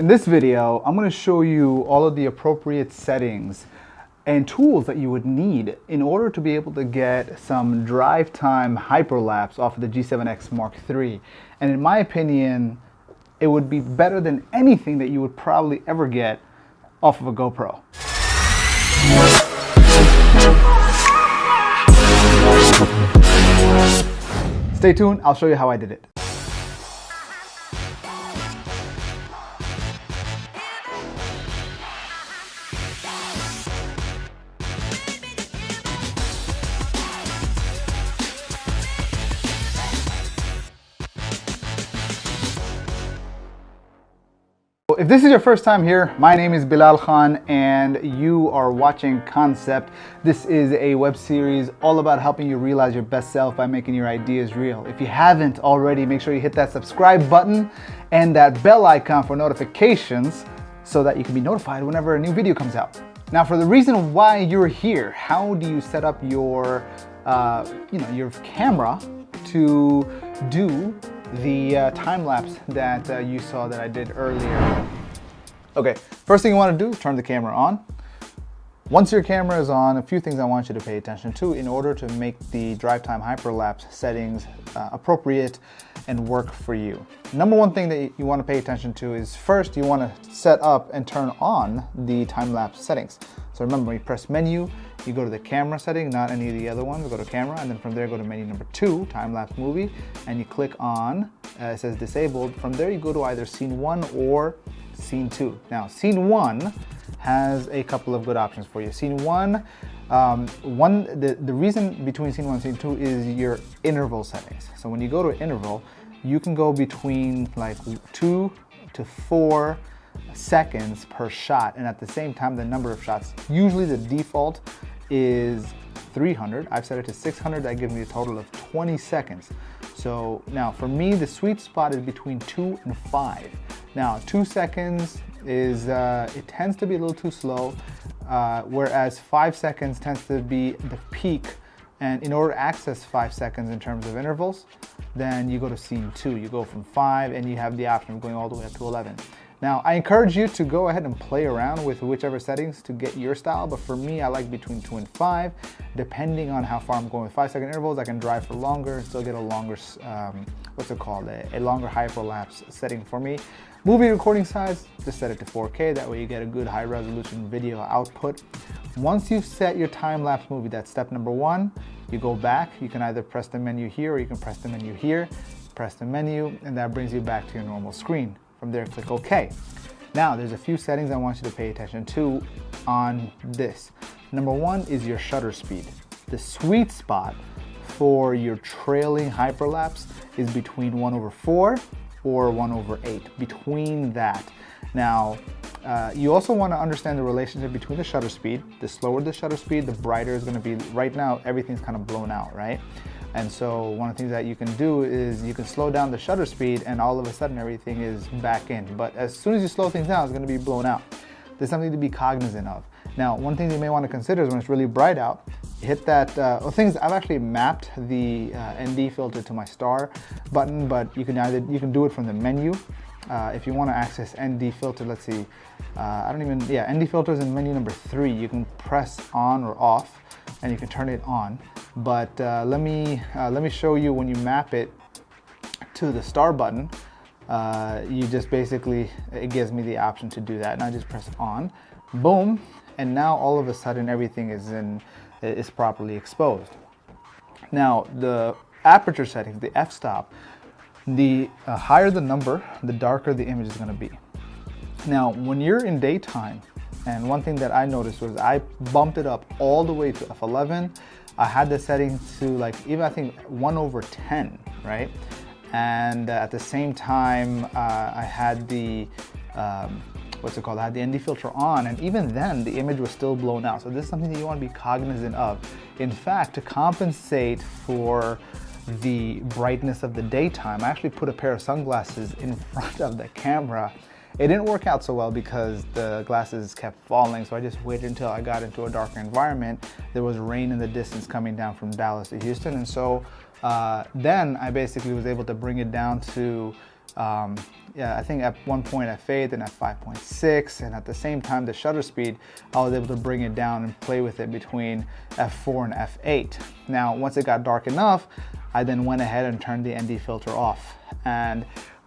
In this video, I'm going to show you all of the appropriate settings and tools that you would need in order to be able to get some drive time hyperlapse off of the G7X Mark III. And in my opinion, it would be better than anything that you would probably ever get off of a GoPro. Stay tuned, I'll show you how I did it. If this is your first time here, my name is Bilal Khan and you are watching Concept. This is a web series all about helping you realize your best self by making your ideas real. If you haven't already, make sure you hit that subscribe button and that bell icon for notifications so that you can be notified whenever a new video comes out. Now, for the reason why you're here, how do you set up your, your camera to do the time lapse that you saw that I did earlier? Okay, first thing you want to do is turn the camera on. Once your camera is on, a few things I want you to pay attention to in order to make the drive time hyperlapse settings appropriate and work for you. Number one thing that you want to pay attention to is first you want to set up and turn on the time lapse settings. So remember, when you press menu, you go to the camera setting, not any of the other ones. Go to camera, and then from there go to menu number 2, time lapse movie, and you click on, it says disabled. From there you go to either scene 1 or scene 2. Now, scene 1 has a couple of good options for you. Scene 1, the reason between scene 1 and scene 2 is your interval settings. So when you go to interval, you can go between like 2 to 4 seconds per shot, and at the same time the number of shots. Usually the default is 300. I've set it to 600. That gives me a total of 20 seconds. So now for me, the sweet spot is between 2 and 5. Now 2 seconds is it tends to be a little too slow, whereas 5 seconds tends to be the peak. And in order to access 5 seconds in terms of intervals, then you go to scene 2. You go from 5 and you have the option of going all the way up to 11. Now, I encourage you to go ahead and play around with whichever settings to get your style, but for me, I like between 2 and 5. Depending on how far I'm going with 5-second intervals, I can drive for longer and still get a longer, a longer hyperlapse setting for me. Movie recording size, just set it to 4K. That way you get a good high resolution video output. Once you've set your time-lapse movie, that's step number 1. You go back, you can either press the menu here or you can press the menu here. Press the menu, and that brings you back to your normal screen. From there, click OK. Now, there's a few settings I want you to pay attention to on this. Number 1 is your shutter speed. The sweet spot for your trailing hyperlapse is between 1/4 or 1/8, between that. Now, you also want to understand the relationship between the shutter speed. The slower the shutter speed, the brighter it's going to be. Right now, everything's kind of blown out, right? And so one of the things that you can do is you can slow down the shutter speed and all of a sudden everything is back in. But as soon as you slow things down, it's going to be blown out. There's something to be cognizant of. Now, one thing you may want to consider is when it's really bright out, you hit that, I've actually mapped the ND filter to my star button, but you can do it from the menu. If you want to access ND filter, let's see, ND filters in menu number 3, you can press on or off and you can turn it on. But let me show you when you map it to the star button. You just basically, it gives me the option to do that, and I just press on, boom, and now all of a sudden everything is properly exposed. Now the aperture settings, the f-stop, the higher the number, the darker the image is going to be. Now when you're in daytime, and one thing that I noticed was I bumped it up all the way to f11. I had the setting to like even I think 1/10, right? And at the same time, I had the I had the ND filter on, and even then the image was still blown out. So this is something that you want to be cognizant of. In fact, to compensate for the brightness of the daytime, I actually put a pair of sunglasses in front of the camera. It didn't work out so well because the glasses kept falling, so I just waited until I got into a darker environment. There was rain in the distance coming down from Dallas to Houston, and so then I basically was able to bring it down to Yeah, I think at one point I faded and at 5.6, and at the same time the shutter speed, I was able to bring it down and play with it between f4 and f8. Now once it got dark enough, I then went ahead and turned the ND filter off.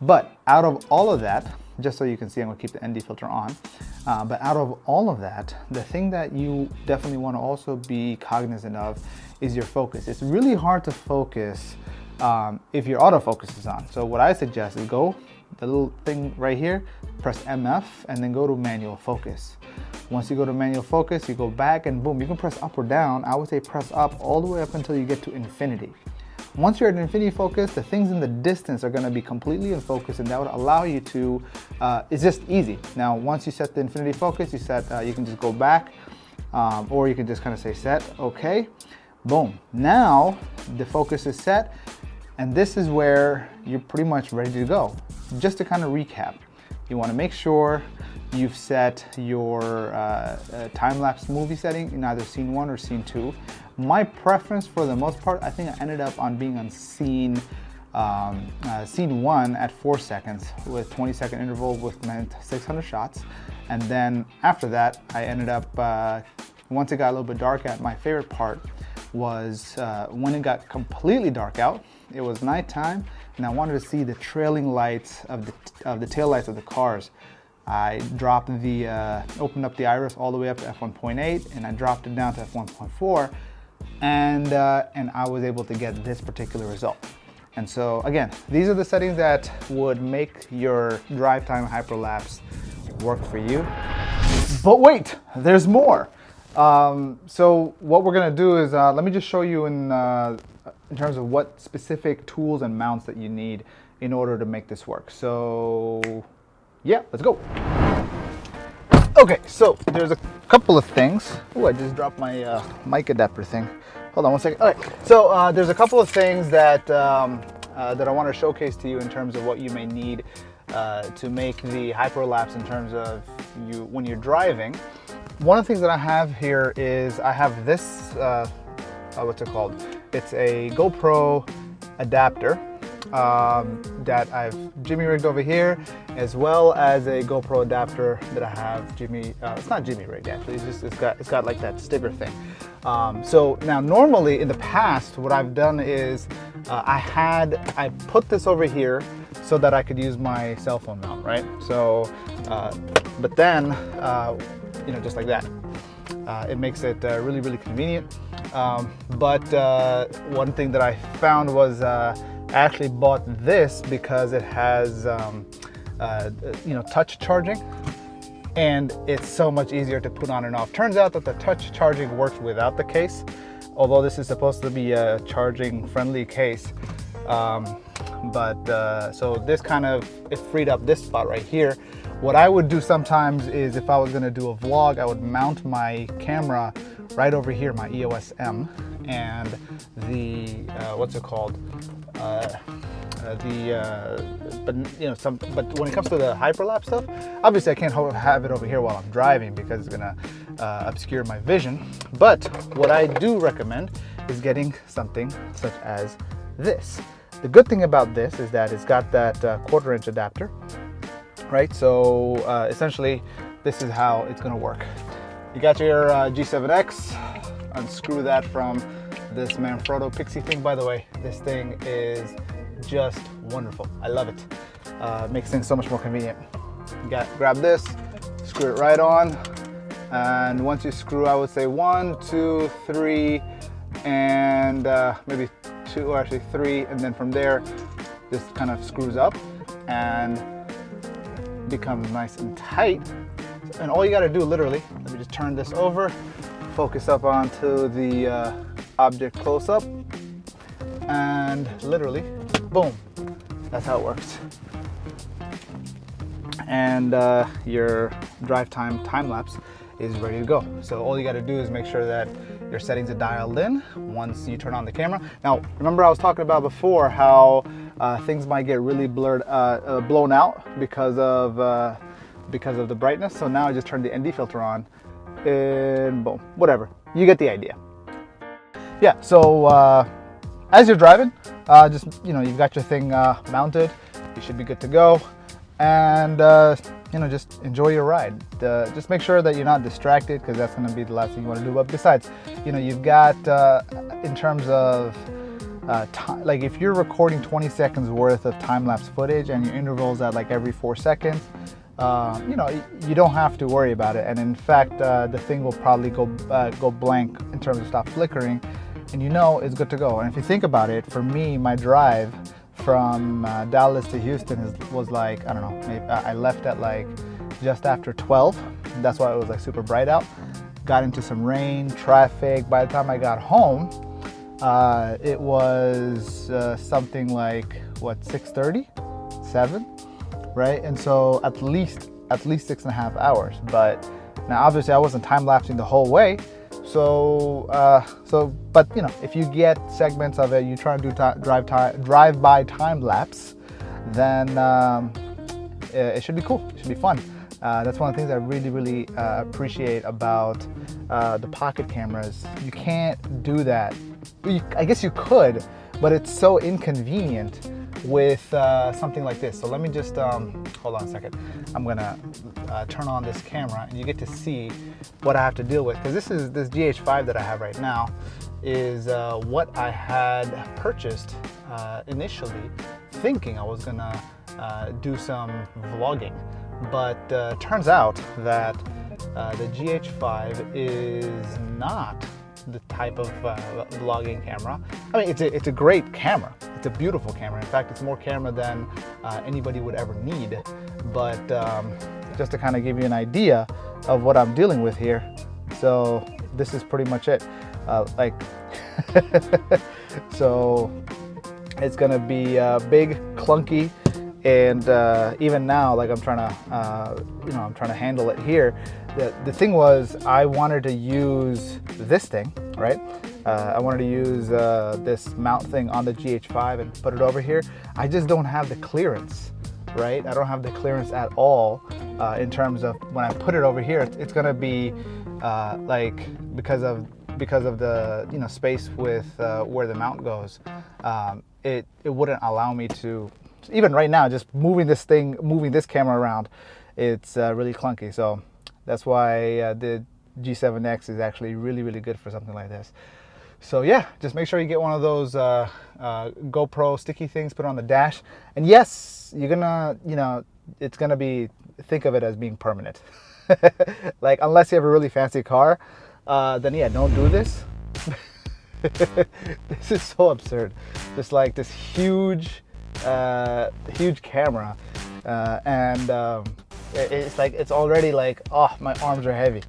But out of all of that, just so you can see, I'm gonna keep the ND filter on, but out of all of that, the thing that you definitely wanna also be cognizant of is your focus. It's really hard to focus if your autofocus is on. So what I suggest is go, the little thing right here, press MF, and then go to manual focus. Once you go to manual focus, you go back and boom, you can press up or down. I would say press up all the way up until you get to infinity. Once you're at infinity focus, the things in the distance are gonna be completely in focus, and that would allow you to, it's just easy. Now, once you set the infinity focus, you can just go back, or you can just kind of say set, okay, boom. Now, the focus is set, and this is where you're pretty much ready to go. Just to kind of recap, you wanna make sure you've set your time-lapse movie setting in either scene 1 or scene 2. My preference for the most part, I think I ended up on being on scene 1 at 4 seconds with 20-second interval with 600 shots. And then after that, I ended up, once it got a little bit dark out, my favorite part was when it got completely dark out. It was nighttime, and I wanted to see the trailing lights of the tail lights of the cars. I dropped opened up the iris all the way up to f1.8, and I dropped it down to f1.4, and I was able to get this particular result. And so again, these are the settings that would make your drive time hyperlapse work for you. But wait, there's more. So what we're gonna do is, let me just show you in terms of what specific tools and mounts that you need in order to make this work. So yeah, let's go. Okay, so there's a couple of things. Oh, I just dropped my mic adapter thing. Hold on one second. All right, so there's a couple of things that that I want to showcase to you in terms of what you may need to make the hyperlapse in terms of when you're driving. One of the things that I have here is I have this, what's it called? It's a GoPro adapter that I've Jimmy rigged over here, as well as a GoPro adapter that I have Jimmy, it's not Jimmy rigged actually, it's got like that sticker thing. So now normally in the past, what I've done is I put this over here so that I could use my cell phone mount, right? So, but then, you know, just like that. It makes it really, really convenient. But one thing that I found was I actually bought this because it has, you know, touch charging, and it's so much easier to put on and off. Turns out that the touch charging works without the case, although this is supposed to be a charging friendly case. So this kind of, it freed up this spot right here. What I would do sometimes is if I was gonna do a vlog, I would mount my camera right over here, my EOS M, and the, what's it called? But you know, but when it comes to the hyperlapse stuff, obviously I can't have it over here while I'm driving because it's gonna obscure my vision. But what I do recommend is getting something such as this. The good thing about this is that it's got that 1/4" adapter, right? So essentially, this is how it's gonna work. You got your G7X, unscrew that from this Manfrotto Pixie thing. By the way, this thing is just wonderful. I love it. Makes things so much more convenient. Grab this, screw it right on, and once you screw, I would say 1, 2, 3, and maybe 2, or actually 3, and then from there, this kind of screws up and becomes nice and tight. And all you got to do, literally, let me just turn this over, focus up onto the object close up, and literally, boom, that's how it works. And your drive time lapse is ready to go. So all you got to do is make sure that your settings are dialed in once you turn on the camera. Now, remember I was talking about before how things might get really blurred, blown out because of the brightness. So now I just turned the ND filter on, and boom, whatever. You get the idea. Yeah. So as you're driving, just, you know, you've got your thing mounted. you should be good to go. And you know, just enjoy your ride. Just make sure that you're not distracted, because that's going to be the last thing you want to do. But besides, you know, you've got in terms of time, like if you're recording 20 seconds worth of time-lapse footage and your intervals at like every 4 seconds, you know, you don't have to worry about it. And in fact, the thing will probably go blank in terms of stop flickering, and you know it's good to go. And if you think about it, for me, my drive from Dallas to Houston was like, I don't know, maybe I left at like just after 12. That's why it was like super bright out. Got into some rain, traffic. By the time I got home, it was something like, what, 6:30, 7, right? And so at least 6.5 hours. But now obviously I wasn't time-lapsing the whole way. But you know, if you get segments of it, you try and do drive-by time lapse, then it should be cool. It should be fun. That's one of the things I really appreciate about the pocket cameras. You can't do that. I guess you could, but it's so inconvenient with something like this. So let me just hold on a second. I'm gonna turn on this camera, and you get to see what I have to deal with, because this GH5 that I have right now is what I had purchased initially, thinking I was gonna do some vlogging, but turns out that the GH5 is not the type of vlogging camera. I mean, it's a great camera. It's a beautiful camera. In fact, it's more camera than anybody would ever need. But just to kind of give you an idea of what I'm dealing with here, so this is pretty much it. So it's gonna be big, clunky, and even now, like I'm trying to handle it here. The thing was, I wanted to use this thing, right? I wanted to use this mount thing on the GH5 and put it over here. I just don't have the clearance, right? I don't have the clearance at all in terms of when I put it over here. It's gonna be like, because of the, you know, space with where the mount goes, it wouldn't allow me to. Even right now, just moving this camera around, it's really clunky. So that's why the G7X is actually really good for something like this. So yeah, just make sure you get one of those GoPro sticky things, put it on the dash. And yes, you're gonna, you know, it's gonna be, think of it as being permanent. Like, unless you have a really fancy car, then yeah, don't do this. This is so absurd. Just like this huge camera, and it's like, it's already like, oh, my arms are heavy.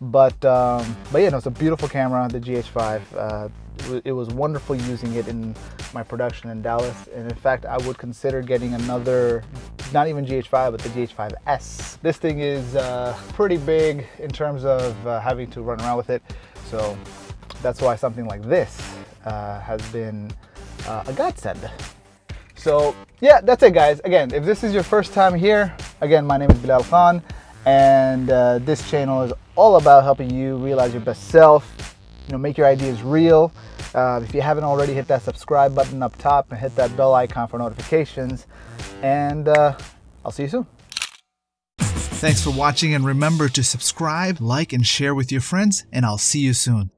But yeah, no, it's a beautiful camera, the GH5. It was wonderful using it in my production in Dallas, and in fact, I would consider getting another, not even GH5, but the GH5S. This thing is pretty big in terms of having to run around with it, so that's why something like this has been a godsend. So yeah, that's it, guys. Again, if this is your first time here, again, my name is Bilal Khan, and this channel is all about helping you realize your best self, you know, make your ideas real. If you haven't already, hit that subscribe button up top and hit that bell icon for notifications, and I'll see you soon. Thanks for watching, and remember to subscribe, like, and share with your friends, and I'll see you soon.